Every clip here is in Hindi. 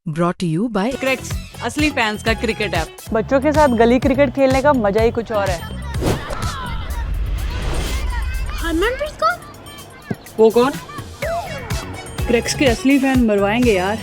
Brought to you by Crax, असली फैंस का क्रिकेट ऐप। बच्चों के साथ गली क्रिकेट खेलने का मजा ही कुछ और है। हरमनप्रीत कौर? वो कौन? क्रैक्स के असली फैन मरवाएंगे यार।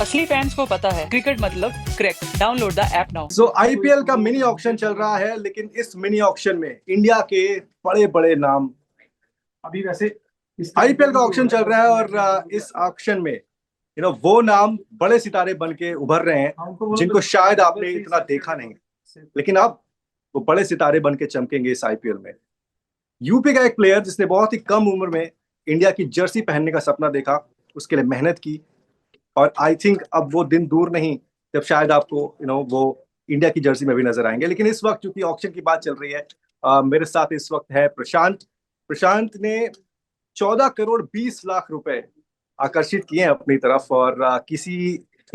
असली फैंस को पता है क्रिकेट मतलब cracks. Download the app now. So IPL का मिनी ऑक्शन चल रहा है, लेकिन इस मिनी ऑक्शन में इंडिया के बड़े बड़े नाम अभी वैसे आईपीएल का ऑक्शन चल रहा है और इस ऑक्शन में वो नाम बड़े सितारे बन के उभर रहे हैं जिनको शायद आपने इतना देखा नहीं, लेकिन अब वो बड़े सितारे बन के चमकेंगे इस आईपीएल में। यूपी का एक प्लेयर जिसने बहुत ही कम उम्र में इंडिया की जर्सी पहनने का सपना देखा, उसके लिए मेहनत की, और आई थिंक अब वो दिन दूर नहीं जब शायद आपको वो इंडिया की जर्सी में भी नजर आएंगे। लेकिन इस वक्त चूंकि ऑक्शन की बात चल रही है, मेरे साथ इस वक्त है प्रशांत। प्रशांत ने 14 करोड़ 20 लाख रुपए आकर्षित किए हैं अपनी तरफ, और किसी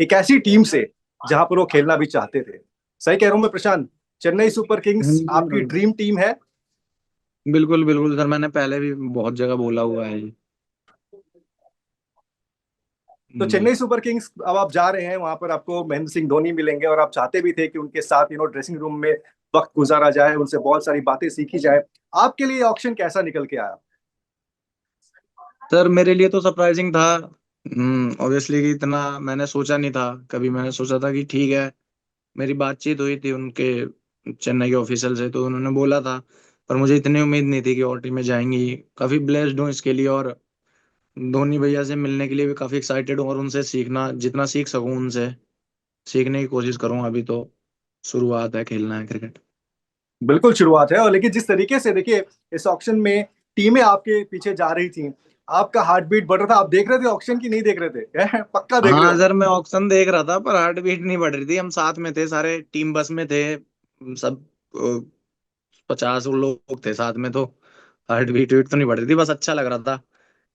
एक ऐसी टीम से जहां पर वो खेलना भी चाहते थे। सही कह रहा हूं मैं प्रशांत? चेन्नई सुपर किंग्स आपकी ड्रीम टीम है? बिल्कुल बिल्कुल सर, मैंने पहले भी बहुत जगह बोला हुआ है ये। तो जी। चेन्नई सुपर किंग्स अब आप जा रहे हैं, वहां पर आपको महेंद्र सिंह धोनी मिलेंगे, और आप चाहते भी थे कि उनके साथ ड्रेसिंग रूम में वक्त गुजारा जाए, उनसे बहुत सारी बातें सीखी जाए। आपके लिए ऑक्शन कैसा निकल के आया? सर मेरे लिए तो सरप्राइजिंग था। ऑब्वियसली कि इतना मैंने सोचा नहीं था कभी। मैंने सोचा था कि ठीक है, मेरी बातचीत हुई थी उनके चेन्नई के ऑफिशियल से, तो उन्होंने बोला था, पर मुझे इतनी उम्मीद नहीं थी कि और टीमें जाएंगी। काफी ब्लेस्ड हूँ इसके लिए, और धोनी भैया से मिलने के लिए भी काफी एक्साइटेड हूँ, और उनसे सीखना जितना सीख सकूं उनसे सीखने की कोशिश करूँ। अभी तो शुरुआत है, खेलना है क्रिकेट। बिल्कुल शुरुआत है, और लेकिन जिस तरीके से देखिए इस ऑक्शन में टीमें आपके पीछे जा रही थी, आपका हार्ट बीट बढ़ रहा था। आप देख रहे थे ऑक्शन की नहीं देख रहे थे? पक्का देख रहे हाँ हो? सर, मैं ऑक्शन देख रहा था, पर हार्ट बीट नहीं बढ़ रही थी। हम साथ में थे, सारे टीम बस में थे सब। 50 लोग थे साथ में, तो हार्ट बीट वीट तो नहीं बढ़ रही थी। बस अच्छा लग रहा था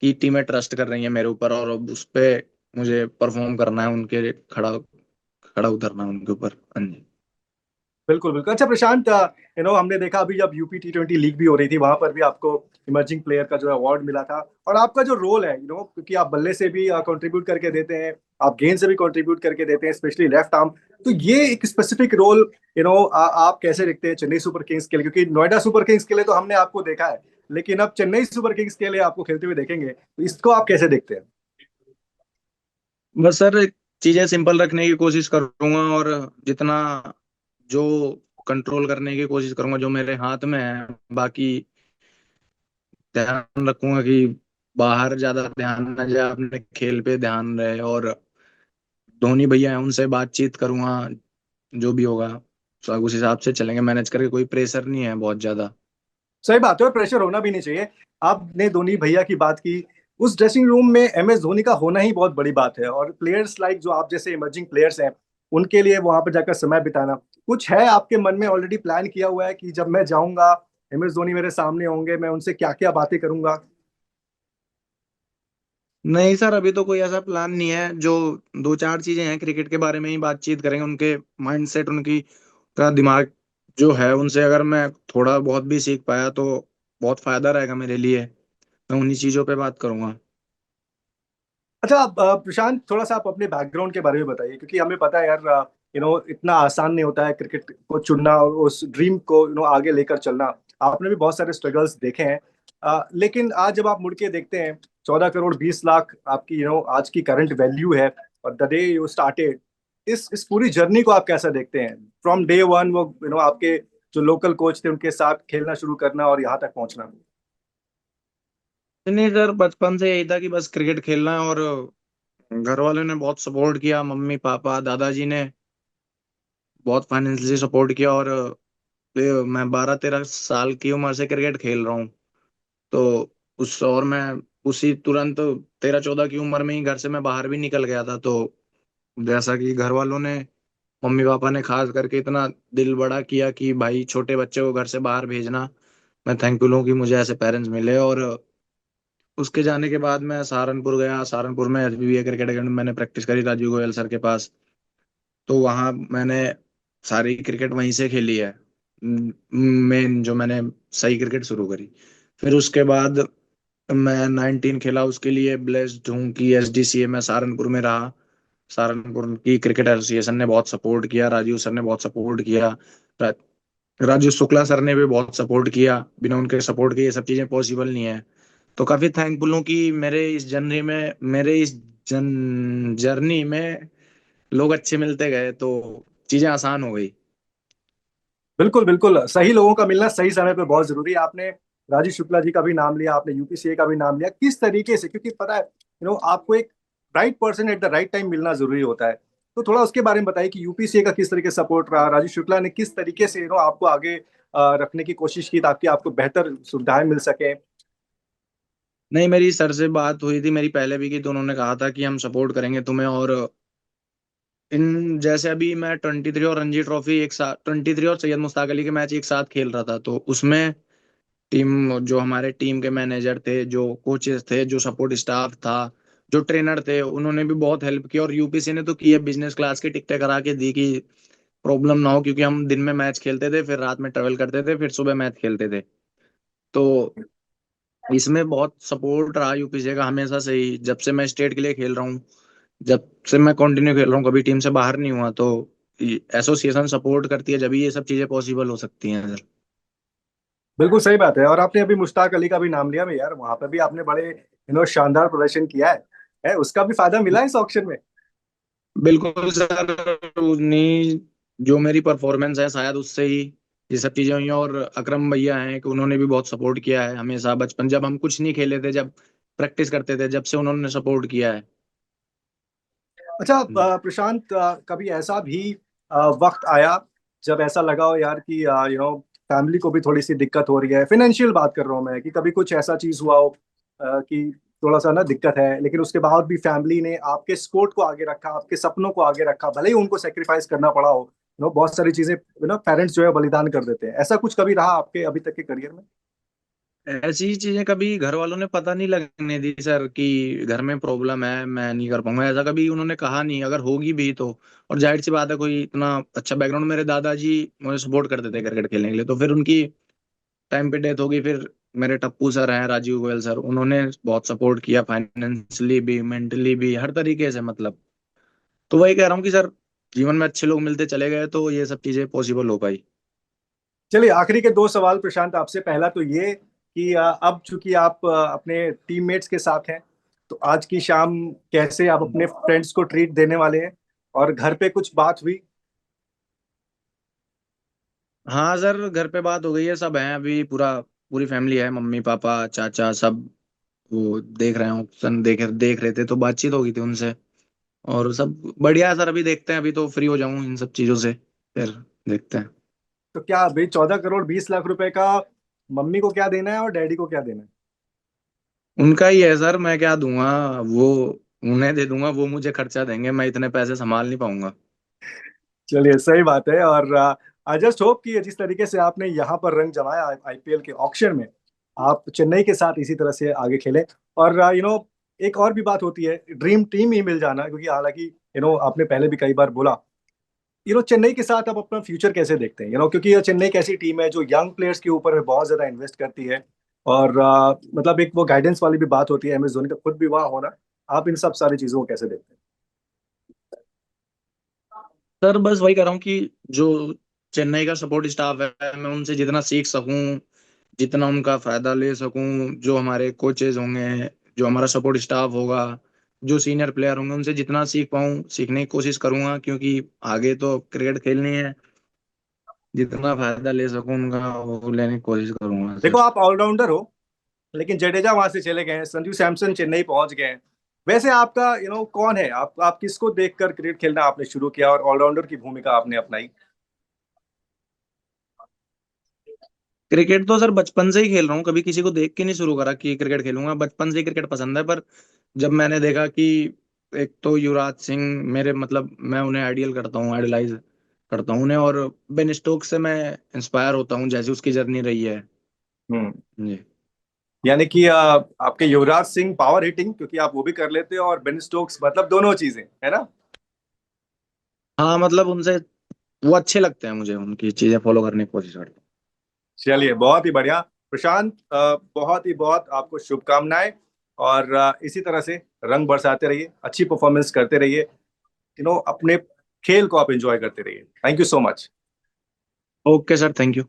कि टीमें ट्रस्ट कर रही हैं मेरे ऊपर, और अब उस पे मुझे परफॉर्म करना है, उनके खड़ा खड़ा उतरना है उनके ऊपर। हाँ जी। बिल्कुल बिल्कुल। अच्छा प्रशांत, हमने देखा अभी जब यूपी T20 लीग भी हो रही थी, वहां पर भी आपको इमर्जिंग प्लेयर का जो अवार्ड मिला था, और आपका जो रोल है क्योंकि आप बल्ले से भी कंट्रीब्यूट करके देते हैं, आप गेंद से भी कंट्रीब्यूट करके देते हैं, स्पेशली लेफ्ट आर्म। तो ये एक स्पेसिफिक रोल आप कैसे देखते हैं चेन्नई सुपर किंग्स के लिए? क्योंकि नोएडा सुपर किंग्स के लिए तो हमने आपको देखा है, लेकिन अब चेन्नई सुपर किंग्स के लिए आपको खेलते हुए देखेंगे, तो इसको आप कैसे देखते हैं? बस सर, चीजें सिंपल रखने की कोशिश करूंगा, और जितना जो कंट्रोल करने की कोशिश करूंगा जो मेरे हाथ में है। बाकी ध्यान रखूंगा कि बाहर ज्यादा ध्यान न जाए, अपने खेल पे ध्यान रहे, और धोनी भैया हैं उनसे बातचीत करूंगा। जो भी होगा सब उस हिसाब से चलेंगे, मैनेज करके। कोई प्रेशर नहीं है बहुत ज्यादा। सही बात है, और प्रेशर होना भी नहीं चाहिए। आपने धोनी भैया की बात की, उस ड्रेसिंग रूम में MS धोनी का होना ही बहुत बड़ी बात है, और प्लेयर्स लाइक जो आप जैसे इमर्जिंग प्लेयर्स हैं, उनके लिए वहां पर जाकर समय बिताना, कुछ है आपके मन में ऑलरेडी प्लान किया हुआ है कि जब मैं जाऊंगा MS धोनी मेरे सामने होंगे, मैं उनसे क्या क्या बातें करूंगा? नहीं सर, अभी तो कोई ऐसा प्लान नहीं है। जो दो चार चीजें हैं क्रिकेट के बारे में ही बातचीत करेंगे। उनके माइंडसेट, उनकी का दिमाग जो है, उनसे अगर मैं थोड़ा बहुत भी सीख पाया तो बहुत फायदा रहेगा मेरे लिए। मैं उन्हीं चीजों पे बात करूंगा। अच्छा प्रशांत, थोड़ा सा आप अपने बैकग्राउंड के बारे में बताइए, क्योंकि हमें पता है यार, इतना आसान नहीं होता है क्रिकेट को चुनना और उस ड्रीम को आगे लेकर चलना। आपने भी बहुत सारे स्ट्रगल्स देखे हैं, लेकिन आज जब आप मुड़ के देखते हैं, 14 करोड़ 20 लाख आपकी आज की करंट वैल्यू है, और द डे यू स्टार्टेड, इस पूरी जर्नी को आप कैसा देखते हैं? फ्रॉम डे वन वो आपके जो लोकल कोच थे उनके साथ खेलना शुरू करना और यहाँ तक पहुंचना। नहीं सर, बचपन से यही था कि बस क्रिकेट खेलना है, और घर वालों ने बहुत सपोर्ट किया। मम्मी पापा दादाजी ने बहुत फाइनेंशियली सपोर्ट किया, और मैं 12-13 साल की उम्र से क्रिकेट खेल रहा हूँ। तो उस और मैं उसी तुरंत 13-14 की उम्र में ही घर से मैं बाहर भी निकल गया था। तो जैसा कि घर वालों ने, मम्मी पापा ने खास करके इतना दिल बड़ा किया कि भाई छोटे बच्चे को घर से बाहर भेजना। मैं थैंकफुल हूँ कि मुझे ऐसे पेरेंट्स मिले। और उसके जाने के बाद मैं सहारनपुर गया। सहारनपुर में SBBA क्रिकेट अकेडमी मैंने प्रैक्टिस करी, राजीव गोयल सर के पास। तो वहाँ मैंने सारी क्रिकेट वहीं से खेली है। मेन जो मैंने सही क्रिकेट शुरू करी। फिर उसके बाद मैं 19 खेला। उसके लिए ब्लेस्ड हूँ कि SDCA में सहारनपुर में रहा। सहारनपुर की क्रिकेट एसोसिएशन ने बहुत सपोर्ट किया, राजीव सर ने बहुत सपोर्ट किया, रा, राजीव शुक्ला सर ने भी बहुत सपोर्ट किया। बिना उनके सपोर्ट के ये सब चीजें पॉसिबल नहीं है। तो काफी थैंकफुल हूँ कि मेरे इस जर्नी में लोग अच्छे मिलते गए तो चीजें आसान हो गई। बिल्कुल बिल्कुल, सही लोगों का मिलना सही समय पे बहुत जरूरी है। आपने राजीव शुक्ला जी का भी नाम लिया, आपने यूपीसीए का भी नाम लिया, किस तरीके से, क्योंकि पता है आपको एक right person at the right time मिलना जरूरी होता है। तो थोड़ा उसके बारे में बताइए कि यूपीसीए का किस तरीके से सपोर्ट रहा, राजीव शुक्ला ने किस तरीके से आपको आगे रखने की कोशिश की ताकि आपको बेहतर सुविधाएं मिल सके। नहीं, मेरी सर से बात हुई थी मेरी पहले भी की, तो उन्होंने कहा था कि हम सपोर्ट करेंगे तुम्हें। और इन जैसे अभी मैं 23 और रणजी ट्रॉफी एक साथ, 23 और सैयद मुश्ताक अली के मैच एक साथ खेल रहा था, तो उसमें जो हमारे टीम के मैनेजर थे, जो कोचेस थे, जो सपोर्ट स्टाफ था, जो ट्रेनर थे, उन्होंने भी बहुत हेल्प की। और यूपीसी ने तो की है, बिजनेस क्लास की टिकटें करा के दी कि प्रॉब्लम ना हो, क्योंकि हम दिन में मैच खेलते थे, फिर रात में ट्रेवल करते थे, फिर सुबह मैच खेलते थे। तो इसमें बहुत सपोर्ट रहा यूपीसी का हमेशा से ही, जब से मैं स्टेट के लिए खेल रहा हूँ, जब से मैं कंटिन्यू खेल रहा हूँ, कभी टीम से बाहर नहीं हुआ। तो एसोसिएशन सपोर्ट करती है, जब ये सब चीजें पॉसिबल हो सकती हैं सर। बिल्कुल सही बात है। और आपने अभी मुश्ताक अली का भी नाम लिया, मैं यार वहां पे भी आपने बड़े शानदार प्रदर्शन किया है, उसका भी फायदा मिला इस ऑक्शन में। बिल्कुल सर, उन्हीं जो मेरी परफॉर्मेंस है शायद उससे ही ये सब चीजें हुई हैं। और अकरम भैया हैं कि उन्होंने भी बहुत सपोर्ट किया है हमेशा, बचपन जब हम कुछ नहीं खेले थे, जब प्रैक्टिस करते थे, जब से उन्होंने सपोर्ट किया है। अच्छा प्रशांत, कभी ऐसा भी वक्त आया जब ऐसा लगा हो यार कि फैमिली को भी थोड़ी सी दिक्कत हो रही है, फाइनेंशियल बात कर रहा हूँ मैं, कि कभी कुछ ऐसा चीज हुआ हो कि थोड़ा सा ना दिक्कत है, लेकिन उसके बाद भी फैमिली ने आपके स्पोर्ट को आगे रखा, आपके सपनों को आगे रखा, भले ही उनको सेक्रीफाइस करना पड़ा हो। बहुत सारी चीजें पेरेंट्स जो है बलिदान कर देते हैं, ऐसा कुछ कभी रहा आपके अभी तक के करियर में? ऐसी चीजें कभी घर वालों ने पता नहीं लगने दी सर, कि घर में प्रॉब्लम है, मैं नहीं कर पाऊंगा, ऐसा कभी उन्होंने कहा नहीं। अगर होगी भी तो, और जाहिर सी बात है, कोई इतना अच्छा बैकग्राउंड, मेरे दादाजी मुझे सपोर्ट करते थे क्रिकेट खेलने के लिए, तो फिर उनकी टाइम पे डेथ हो गई। फिर मेरे टप्पू सर हैं, राजीव गोयल सर, उन्होंने बहुत सपोर्ट किया, फाइनेंशियली भी, मेंटली भी, हर तरीके से मतलब। तो वही कह रहा हूँ कि सर, जीवन में अच्छे लोग मिलते चले गए तो ये सब चीजें पॉसिबल हो पाई। चलिए, आखिरी के दो सवाल प्रशांत आपसे। पहला तो ये कि अब चूंकि आप अपने टीममेट्स के साथ हैं, तो आज की शाम कैसे आप अपने फ्रेंड्स को ट्रीट देने वाले हैं, और घर पे कुछ बात हुई? हाँ सर, घर पे बात हो गई है, सब हैं अभी, पूरी फैमिली है, मम्मी पापा चाचा सब। वो देख रहे हैं ऑप्शन, देख रहे थे, तो बातचीत हो गई थी उनसे। और सब बढ़िया है सर, अभी देखते हैं, अभी तो फ्री हो जाऊं इन सब चीजों से, फिर देखते हैं। तो क्या अभी 14 करोड़ 20 लाख रुपए का मम्मी को क्या देना है और डैडी को क्या देना है? उनका ही है सर, मैं क्या दूंगा। वो उन्हें दे दूंगा, वो मुझे खर्चा देंगे, मैं इतने पैसे संभाल नहीं पाऊंगा। चलिए, सही बात है। और आई जस्ट होप कि जिस तरीके से आपने यहाँ पर रंग जमाया आईपीएल के ऑक्शन में, आप चेन्नई के साथ इसी तरह से आगे खेलें। और एक और भी बात होती है, ड्रीम टीम ही मिल जाना, क्योंकि हालांकि आपने पहले भी कई बार बोला, चेन्नई के साथ आप अपना फ्यूचर कैसे देखते हैं? क्योंकि ये चेन्नई एक ऐसी टीम है जो यंग प्लेयर्स के ऊपर बहुत ज्यादा इन्वेस्ट करती है। और मतलब एक वो गाइडेंस वाली भी बात होती है, एम एस धोनी का खुद भी वहाँ होना। आप इन सब सारी चीजों को कैसे देखते हैं? सर बस वही कर रहा हूँ कि जो चेन्नई का सपोर्ट स्टाफ है, मैं उनसे जितना सीख सकूं, जितना उनका फायदा ले सकूं, जो हमारे कोचेज होंगे, जो हमारा सपोर्ट स्टाफ होगा, जो सीनियर प्लेयर होंगे, उनसे जितना सीख पाऊं सीखने की कोशिश करूंगा, क्योंकि आगे तो क्रिकेट खेलनी है। जितना फायदा ले सकूं उनका, वो लेने की कोशिश करूंगा देखो, सर। आप ऑलराउंडर हो, लेकिन जडेजा वहां से चले गए हैं, संजू सैमसन चेन्नई पहुंच गए हैं। वैसे आपका कौन है, आप किसको देखकर क्रिकेट खेलना आपने शुरू किया और ऑलराउंडर की भूमिका आपने अपनाई? क्रिकेट तो सर बचपन से ही खेल रहा हूँ, कभी किसी को देख के नहीं शुरू करा कि क्रिकेट खेलूंगा, बचपन से ही क्रिकेट पसंद है। पर जब मैंने देखा कि एक तो युवराज सिंह, मेरे मतलब मैं उन्हें आइडियल करता हूँ, आइडलाइज करता हूँ उन्हें, और बेन स्टोक्स से मैं इंस्पायर होता हूँ, जैसी उसकी जर्नी रही है। हम्म। जी। यानी कि आपके युवराज सिंह पावर हिटिंग, क्योंकि आप वो भी कर लेते हो, और बेन स्टोक्स मतलब दोनों चीजें, है ना? हाँ मतलब उनसे वो अच्छे लगते हैं मुझे, उनकी चीजें फॉलो करने की कोशिश करता हूँ। चलिए, बहुत ही बढ़िया प्रशांत, बहुत ही बहुत आपको शुभकामनाएं। और इसी तरह से रंग बरसाते रहिए, अच्छी परफॉर्मेंस करते रहिए। अपने खेल को आप एंजॉय करते रहिए। Thank you so much. Okay sir, thank you.